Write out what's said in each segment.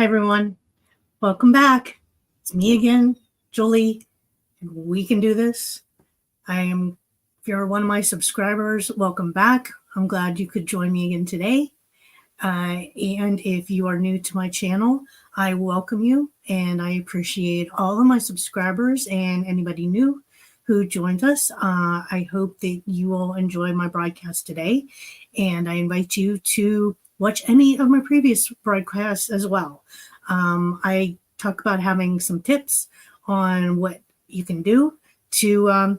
Hi, everyone. Welcome back. It's me again, Julie, and we can do this. If you're one of my subscribers, welcome back. I'm glad you could join me again today. And if you are new to my channel, I welcome you and I appreciate all of my subscribers and anybody new who joined us. I hope that you will enjoy my broadcast today, and I invite you to watch any of my previous broadcasts as well. I talk about having some tips on what you can do to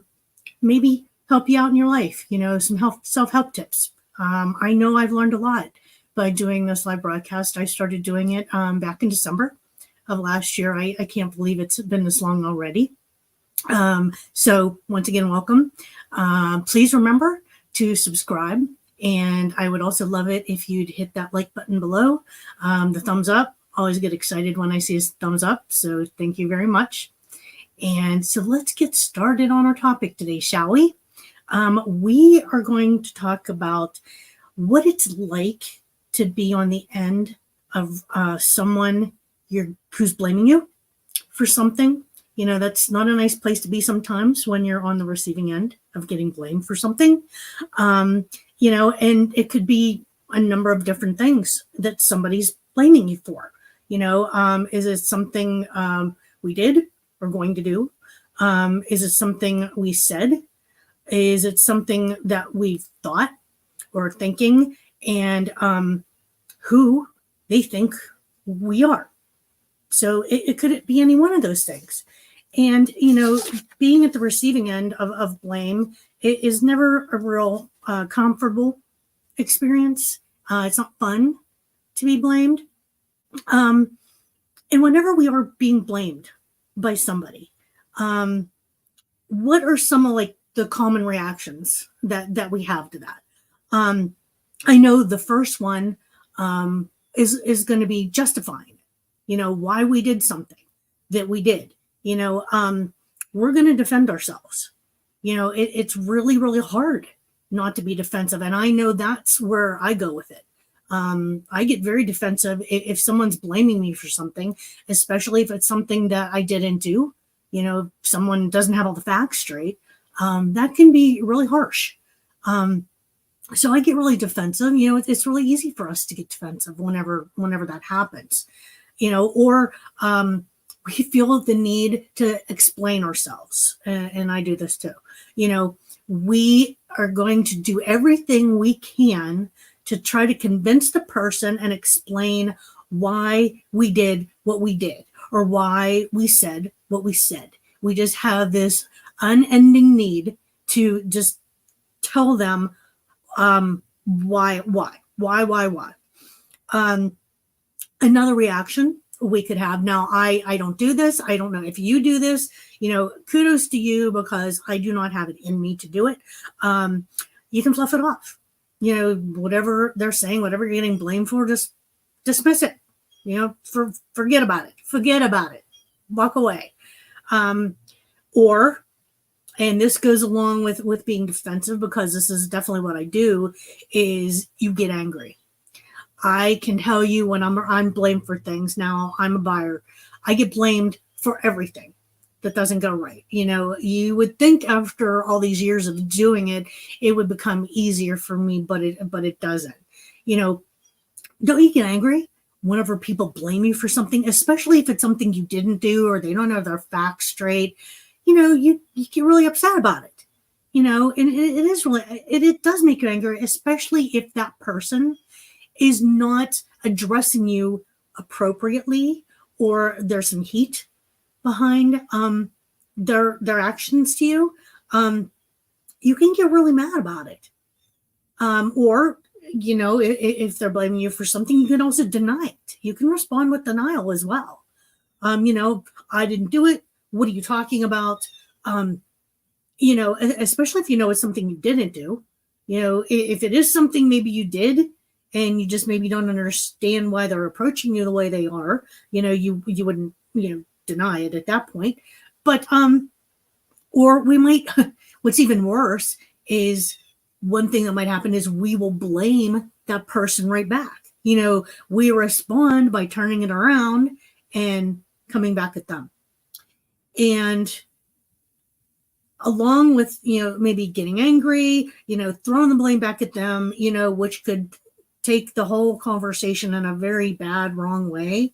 maybe help you out in your life, some self-help tips. I know I've learned a lot by doing this live broadcast. I started doing it back in December of last year. I can't believe it's been this long already. So once again, welcome. Please remember to subscribe. And I would also love it if you'd hit that like button below, the thumbs up. Always get excited when I see a thumbs up. So thank you very much. And so let's get started on our topic today, shall we? We are going to talk about what it's like to be on the end of someone who's blaming you for something. That's not a nice place to be sometimes when you're on the receiving end of getting blamed for something. And it could be a number of different things that somebody's blaming you for. Is it something we did or going to do? Is it something we said? Is it something that we've thought or thinking, and who they think we are? So it could be any one of those things. And, being at the receiving end of blame is never a real comfortable experience. It's not fun to be blamed. And whenever we are being blamed by somebody, what are some of the common reactions that we have to that? I know the first one is going to be justifying, why we did something that we did. We're going to defend ourselves. It's really, really hard not to be defensive. And I know that's where I go with it. I get very defensive if someone's blaming me for something, especially if it's something that I didn't do. If someone doesn't have all the facts straight, that can be really harsh. So I get really defensive. It's really easy for us to get defensive whenever that happens, or we feel the need to explain ourselves. And I do this too. We are going to do everything we can to try to convince the person and explain why we did what we did or why we said what we said. We just have this unending need to just tell them why. Another reaction we could have, now I don't do this. I don't know if you do this, kudos to you, because I do not have it in me to do it. You can fluff it off. Whatever they're saying, whatever you're getting blamed for, just dismiss it. Forget about it. Walk away. Or, and this goes along with being defensive, because this is definitely what I do, is you get angry. I can tell you when I'm blamed for things. Now, I'm a buyer. I get blamed for everything that doesn't go right. You would think after all these years of doing it, it would become easier for me, but it doesn't. Don't you get angry whenever people blame you for something, especially if it's something you didn't do or they don't have their facts straight? You get really upset about it. And it is really, it does make you angry, especially if that person is not addressing you appropriately, or there's some heat behind their actions to you. You can get really mad about it. Or if they're blaming you for something, you can also deny it. You can respond with denial as well. I didn't do it. What are you talking about? Especially if it's something you didn't do. If it is something maybe you did, and you just maybe don't understand why they're approaching you the way they are, you wouldn't, deny it at that point. But, or we might, what's even worse is, one thing that might happen is we will blame that person right back. We respond by turning it around and coming back at them. And along with, maybe getting angry, throwing the blame back at them, which could take the whole conversation in a very bad, wrong way.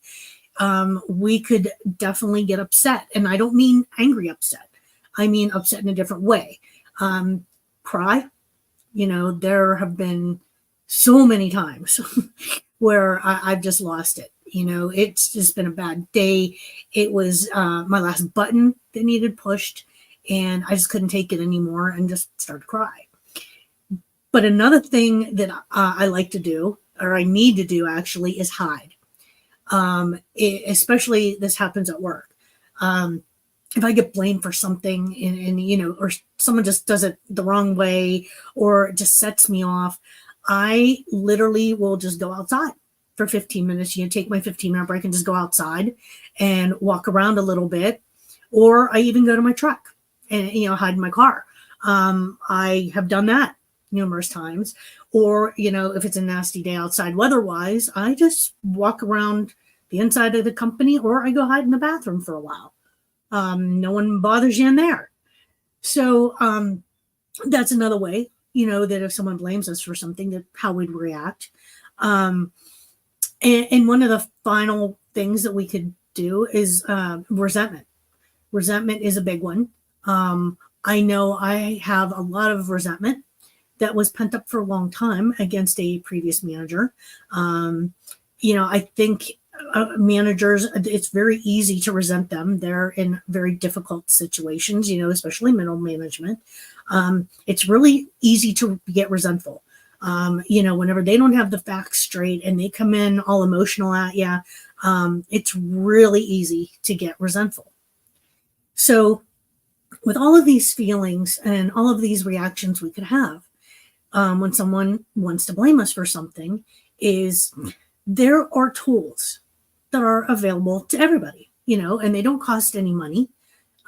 We could definitely get upset. And I don't mean angry upset. I mean upset in a different way. Cry. There have been so many times where I've just lost it. It's just been a bad day. It was my last button that needed pushed, and I just couldn't take it anymore and just started to cry. But another thing that I like to do, or I need to do actually, is hide. Especially this happens at work. If I get blamed for something and or someone just does it the wrong way or it just sets me off, I literally will just go outside for 15 minutes, take my 15-minute break and just go outside and walk around a little bit. Or I even go to my truck and, hide in my car. I have done that numerous times. Or, if it's a nasty day outside weather-wise, I just walk around the inside of the company, or I go hide in the bathroom for a while. No one bothers you in there. So that's another way, that if someone blames us for something, that how we'd react. And one of the final things that we could do is resentment. Resentment is a big one. I know I have a lot of resentment that was pent up for a long time against a previous manager. I think managers, it's very easy to resent them. They're in very difficult situations, especially middle management. It's really easy to get resentful. Whenever they don't have the facts straight and they come in all emotional at you, it's really easy to get resentful. So with all of these feelings and all of these reactions we could have when someone wants to blame us for something, is there are tools that are available to everybody, and they don't cost any money.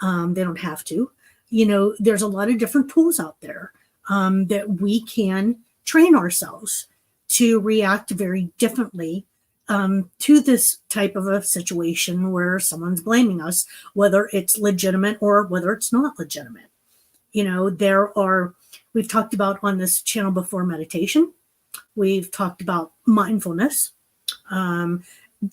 They don't have to. There's a lot of different tools out there that we can train ourselves to react very differently to this type of a situation where someone's blaming us, whether it's legitimate or whether it's not legitimate. We've talked about on this channel before meditation. We've talked about mindfulness,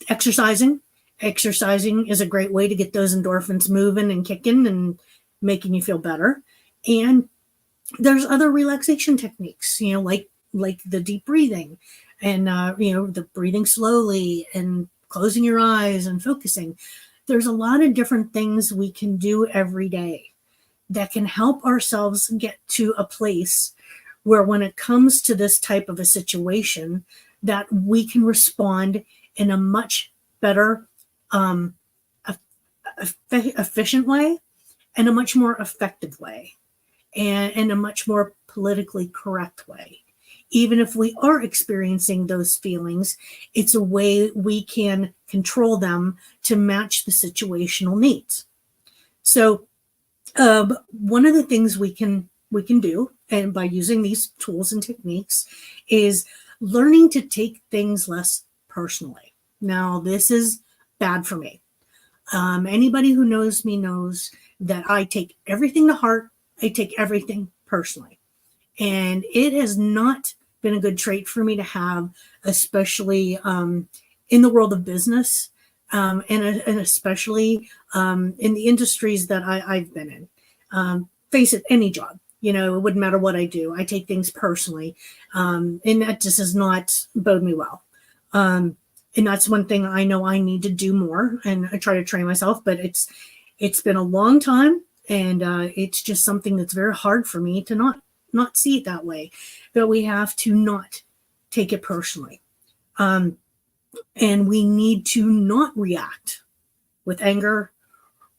exercising. Exercising is a great way to get those endorphins moving and kicking and making you feel better. And there's other relaxation techniques, like the deep breathing and, the breathing slowly and closing your eyes and focusing. There's a lot of different things we can do every day that can help ourselves get to a place where when it comes to this type of a situation, that we can respond in a much better, efficient way and a much more effective way and in a much more politically correct way. Even if we are experiencing those feelings, it's a way we can control them to match the situational needs. So one of the things we can do, and by using these tools and techniques, is learning to take things less personally. Now, this is bad for me. Anybody who knows me knows that I take everything to heart. I take everything personally. And it has not been a good trait for me to have, especially in the world of business, and especially in the industries that I've been in. Face it, any job, it wouldn't matter what I do. I take things personally, and that just does not bode me well. And that's one thing I know I need to do more, and I try to train myself, but it's been a long time, and it's just something that's very hard for me to not see it that way. But we have to not take it personally. And we need to not react with anger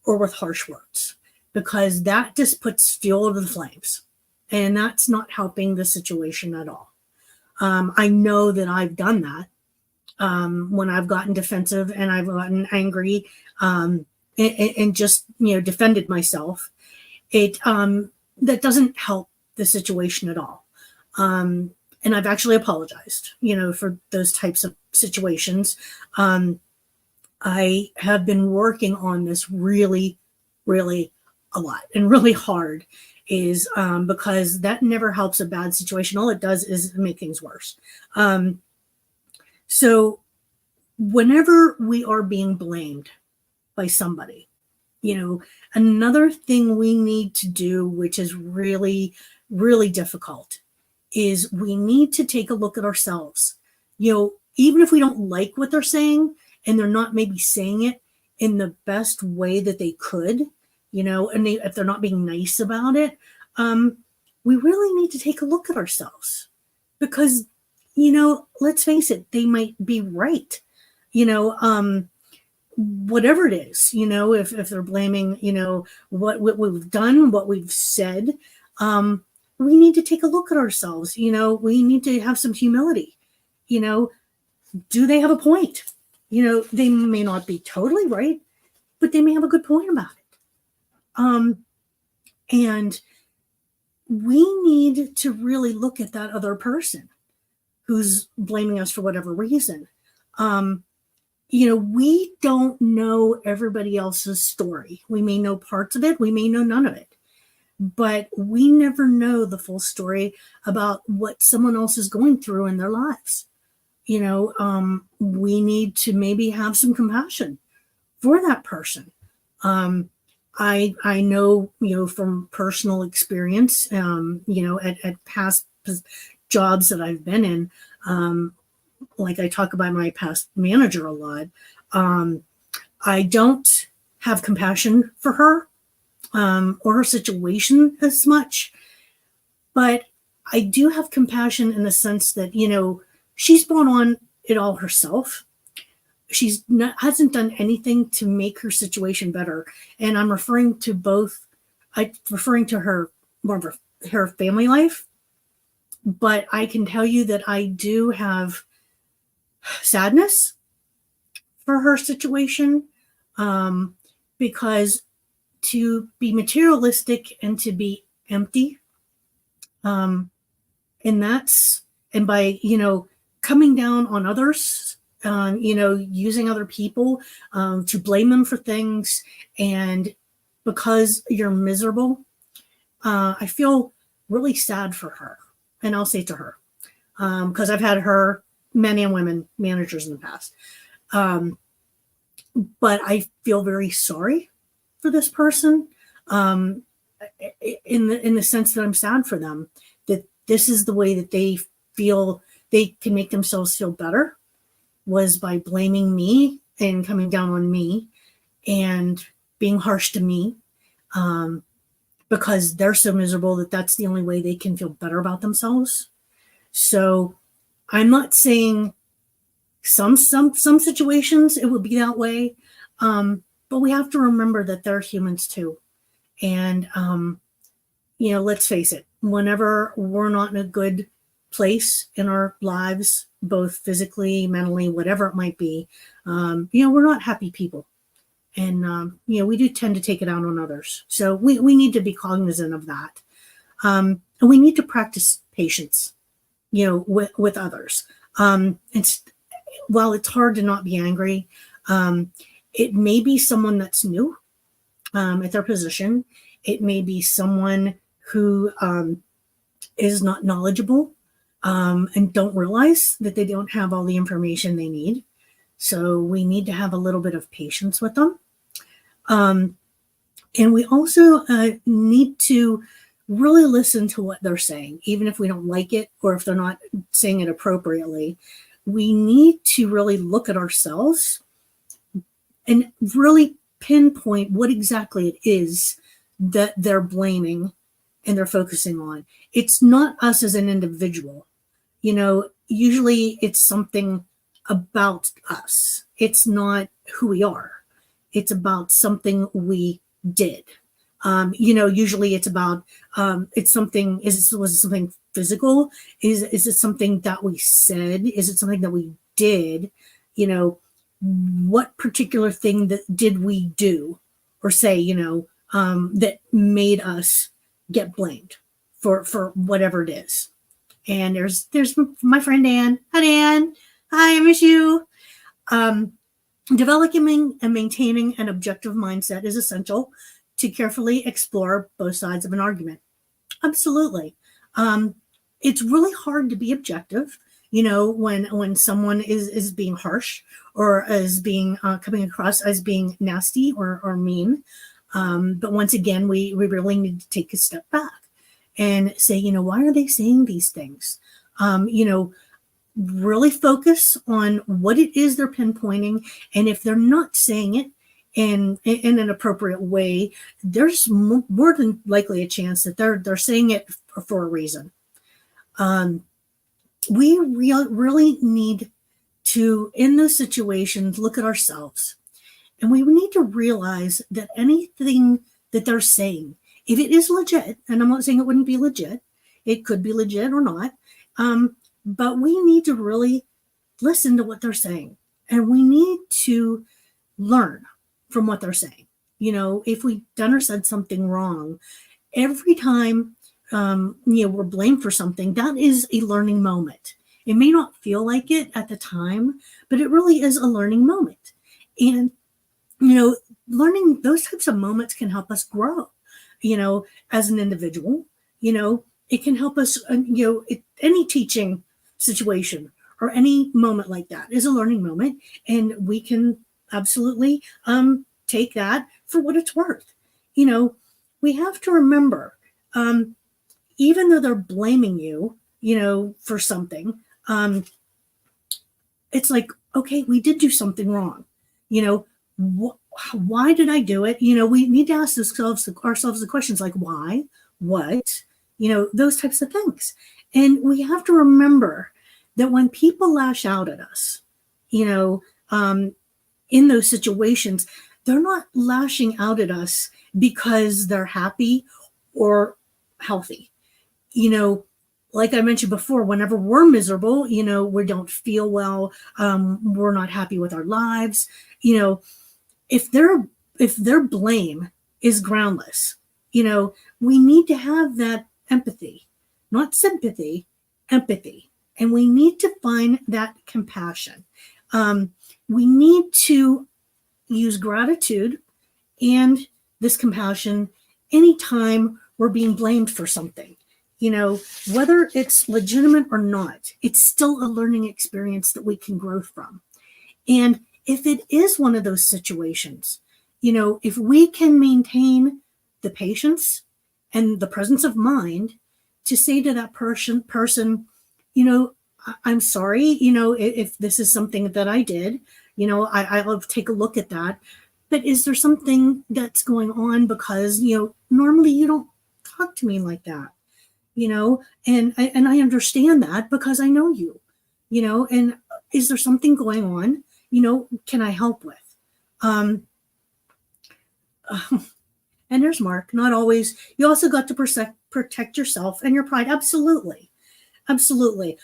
or with harsh words, because that just puts fuel to the flames. And that's not helping the situation at all. I know that I've done that when I've gotten defensive and I've gotten angry and just, defended myself. That doesn't help the situation at all. And I've actually apologized, for those types of situations. I have been working on this really, really a lot and really hard, is because that never helps a bad situation. All it does is make things worse. So whenever we are being blamed by somebody, another thing we need to do, which is really, really difficult, is we need to take a look at ourselves. Even if we don't like what they're saying and they're not maybe saying it in the best way that they could, and if they're not being nice about it, we really need to take a look at ourselves, because, let's face it, they might be right. Whatever it is, if they're blaming, what we've done, what we've said, we need to take a look at ourselves. We need to have some humility. Do they have a point? They may not be totally right, but they may have a good point about it. And we need to really look at that other person who's blaming us for whatever reason. We don't know everybody else's story. We may know parts of it. We may know none of it. But we never know the full story about what someone else is going through in their lives. We need to maybe have some compassion for that person. I know, from personal experience, at past jobs that I've been in, like I talk about my past manager a lot, I don't have compassion for her or her situation as much, but I do have compassion in the sense that, she's brought on it all herself. Hasn't done anything to make her situation better. And I'm referring to her more of her family life. But I can tell you that I do have sadness for her situation, because to be materialistic and to be empty, and by, coming down on others, using other people to blame them for things, and because you're miserable, I feel really sad for her. And I'll say to her, because I've had her men and women managers in the past, but I feel very sorry for this person, in the sense that I'm sad for them, that this is the way that they feel they can make themselves feel better, was by blaming me and coming down on me and being harsh to me, because they're so miserable that that's the only way they can feel better about themselves. So I'm not saying some situations it will be that way, but we have to remember that they're humans too. And, let's face it, whenever we're not in a good place in our lives, both physically, mentally, whatever it might be, we're not happy people. And, we do tend to take it out on others. So we need to be cognizant of that. And we need to practice patience, with others. While it's hard to not be angry, it may be someone that's new at their position. It may be someone who is not knowledgeable and don't realize that they don't have all the information they need. So we need to have a little bit of patience with them. And we also need to really listen to what they're saying, even if we don't like it or if they're not saying it appropriately. We need to really look at ourselves and really pinpoint what exactly it is that they're blaming and they're focusing on. It's not us as an individual. Usually it's something about us. It's not who we are. It's about something we did. Usually it's about, was it something physical? Is it something that we said? Is it something that we did? What particular thing that did we do or say, that made us get blamed for whatever it is? And there's my friend Ann. Hi, Ann. Hi, I miss you. Developing and maintaining an objective mindset is essential to carefully explore both sides of an argument. Absolutely. It's really hard to be objective, when someone is being harsh or is being coming across as being nasty or mean. But once again, we really need to take a step back and say, why are they saying these things? Really focus on what it is they're pinpointing. And if they're not saying it in an appropriate way, there's more than likely a chance that they're saying it for a reason. We really need to, in those situations, look at ourselves. And we need to realize that anything that they're saying, if it is legit, and I'm not saying it wouldn't be legit, it could be legit or not, but we need to really listen to what they're saying. And we need to learn from what they're saying. If we've done or said something wrong, every time we're blamed for something, that is a learning moment. It may not feel like it at the time, but it really is a learning moment. And learning those types of moments can help us grow, as an individual. It can help us, any teaching situation or any moment like that is a learning moment. And we can absolutely take that for what it's worth. We have to remember, even though they're blaming you, for something, it's like, okay, we did do something wrong. Why did I do it? We need to ask ourselves the questions like why, what, those types of things. And we have to remember that when people lash out at us, in those situations, they're not lashing out at us because they're happy or healthy. Like I mentioned before, whenever we're miserable, we don't feel well, we're not happy with our lives, if their blame is groundless, we need to have that empathy, not sympathy, empathy. And we need to find that compassion. We need to use gratitude and this compassion anytime we're being blamed for something. Whether it's legitimate or not, it's still a learning experience that we can grow from. And if it is one of those situations, if we can maintain the patience and the presence of mind to say to that person, I'm sorry, if this is something that I did, I'll take a look at that. But is there something that's going on? Because, normally you don't talk to me like that, and I understand that because I know you, and is there something going on? Can I help with? And there's Mark. Not always. You also got to protect yourself and your pride. Absolutely. Absolutely.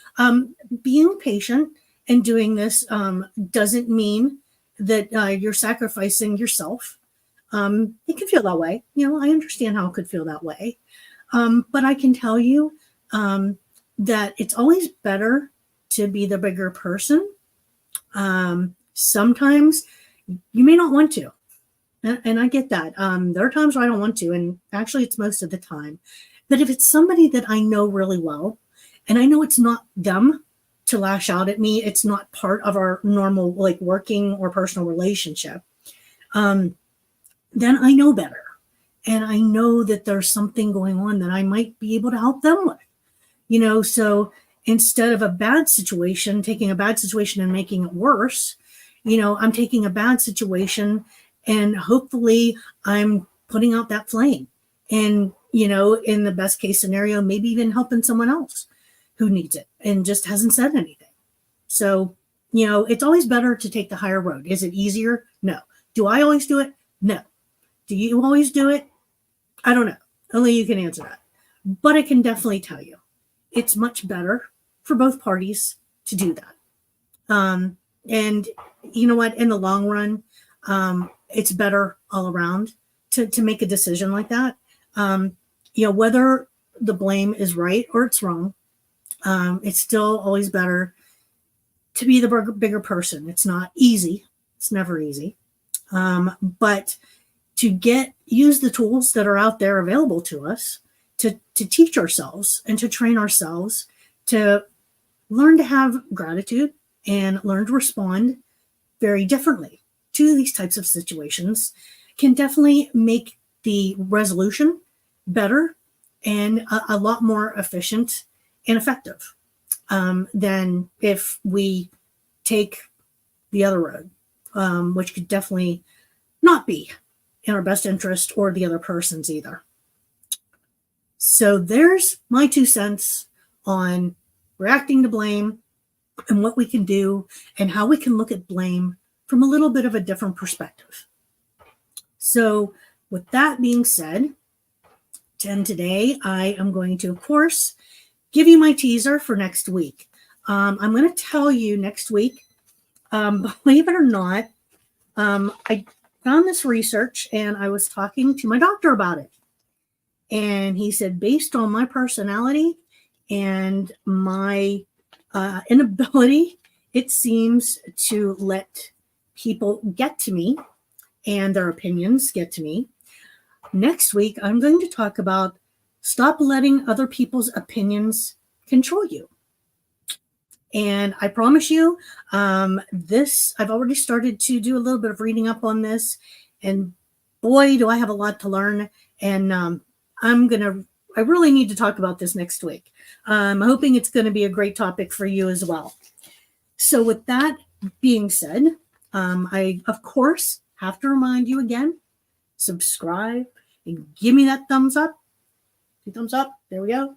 Being patient and doing this doesn't mean that you're sacrificing yourself. It can feel that way. I understand how it could feel that way. But I can tell you that it's always better to be the bigger person. Sometimes you may not want to, and I get that. There are times where I don't want to, and actually it's most of the time. But if it's somebody that I know really well, and I know it's not them to lash out at me, it's not part of our normal working or personal relationship, then I know better. And I know that there's something going on that I might be able to help them with, so instead of taking a bad situation and making it worse, I'm taking a bad situation and hopefully I'm putting out that flame and, in the best case scenario, maybe even helping someone else who needs it and just hasn't said anything. So, it's always better to take the higher road. Is it easier? No. Do I always do it? No. Do you always do it? I don't know. Only you can answer that. But I can definitely tell you, it's much better for both parties to do that. And you know what? In the long run, it's better all around to make a decision like that. Whether the blame is right or it's wrong, It's still always better to be the bigger person. It's not easy. It's never easy. But to use the tools that are out there available to us to teach ourselves and to train ourselves to learn to have gratitude and learn to respond very differently to these types of situations can definitely make the resolution better and a lot more efficient and effective than if we take the other road, which could definitely not be in our best interest or the other person's either. So there's my 2 cents on reacting to blame and what we can do and how we can look at blame from a little bit of a different perspective. So with that being said, today I am going to, of course, give you my teaser for next week. I'm going to tell you next week, believe it or not, I found this research and I was talking to my doctor about it. And he said, based on my personality and my inability, it seems to let people get to me and their opinions get to me. Next week, I'm going to talk about stop letting other people's opinions control you. And I promise you, I've already started to do a little bit of reading up on this, and boy, do I have a lot to learn. And I really need to talk about this next week. I'm hoping it's going to be a great topic for you as well. So with that being said, I, of course, have to remind you again, subscribe and give me that thumbs up. 2 thumbs up. There we go.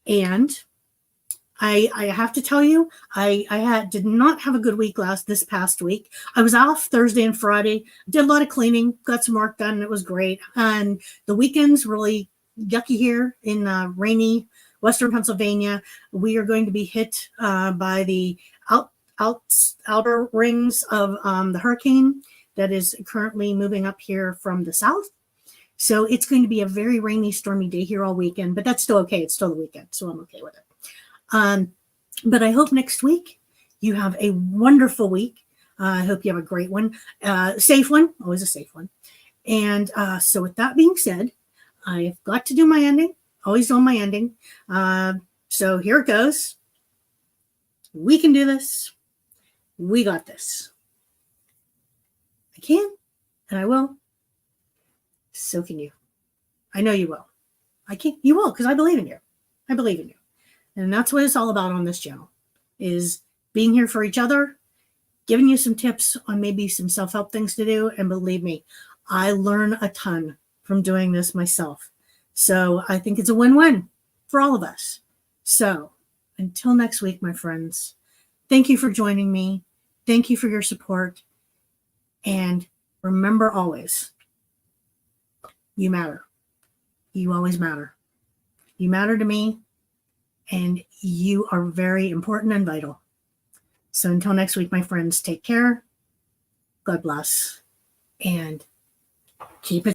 And I have to tell you, I did not have a good week this past week. I was off Thursday and Friday, did a lot of cleaning, got some work done. It was great. And the weekend's really yucky here in rainy Western Pennsylvania. We are going to be hit by the outer rings of the hurricane that is currently moving up here from the south. So it's going to be a very rainy, stormy day here all weekend, but that's still okay. It's still the weekend, so I'm okay with it. But I hope next week you have a wonderful week. I hope you have a great one, safe one, always a safe one. And so with that being said, I've got to do my ending, always on my ending. So here it goes. We can do this. We got this. I can, and I will. So can you. I know you will. I can. You will, because I believe in you. I believe in you. And that's what it's all about on this channel, is being here for each other, giving you some tips on maybe some self-help things to do. And believe me, I learn a ton from doing this myself. So I think it's a win-win for all of us. So until next week, my friends, thank you for joining me. Thank you for your support. And remember always, you matter. You always matter. You matter to me. And you are very important and vital. So until next week, my friends, take care. God bless. And keep it.